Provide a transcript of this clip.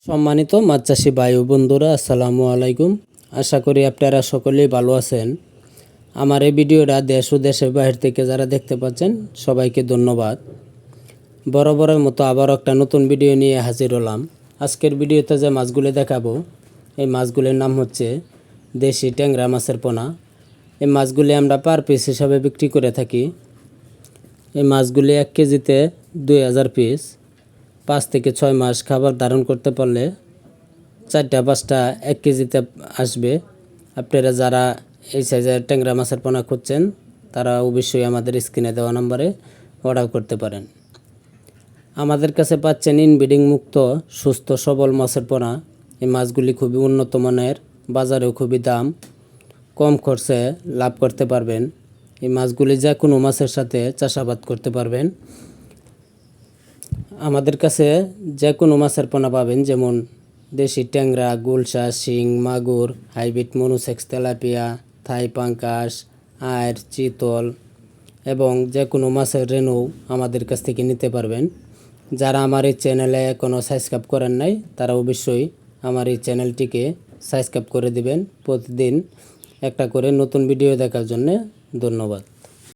সম্মানিত মাছ চাষি ভাই ও বন্ধুরা, আসসালামু আলাইকুম। আশা করি আপনারা সকলেই ভালো আছেন। আমার এই ভিডিওটা দেশ ও দেশের বাইরে থেকে যারা দেখতে পাচ্ছেন সবাইকে ধন্যবাদ। বরাবরের মতো আবার একটা নতুন ভিডিও নিয়ে হাজির হলাম। আজকের ভিডিওতে যে মাছগুলি দেখাবো, এই মাছগুলির নাম হচ্ছে দেশি ট্যাংরা মাছের পোনা। এই মাছগুলি আমরা পার পিস হিসাবে বিক্রি করে থাকি। এই মাছগুলি 1 কেজিতে 2000 পিস। 5 থেকে 6 মাস খাবার ধারণ করতে পারলে 4-5টা 1 কেজিতে আসবে। আপনারা যারা এই সাইজের ট্যাংরা মাছের পোনা খুঁজছেন তারা অবশ্যই আমাদের স্ক্রিনে দেওয়া নম্বরে অর্ডার করতে পারেন। আমাদের কাছে পাচ্ছেন ইনব্রিডিং মুক্ত সুস্থ সবল মাছের পোনা। এই মাছগুলি খুবই উন্নত মানের, বাজারেও খুবই দাম, কম খরচে লাভ করতে পারবেন। এই মাছগুলি যে কোনো মাছের সাথে চাষাবাদ করতে পারবেন। আমাদের কাছে যে কোনো মাছের পোনা পাবেন, যেমন দেশি ট্যাংরা, গুলশা, শিং, মাগুর, হাইব্রিড মনুসেক্স, তেলাপিয়া, থাই পাঙ্কাস, আয়ের, চিতল এবং যে কোনো মাছের রেনু আমাদের কাছ থেকে নিতে পারবেন। যারা আমার এই চ্যানেলে এখনও সাবস্ক্রাইব করেন নাই তারা অবশ্যই আমার এই চ্যানেলটিকে সাবস্ক্রাইব করে দিবেন। প্রতিদিন একটা করে নতুন ভিডিও দেখার জন্য ধন্যবাদ।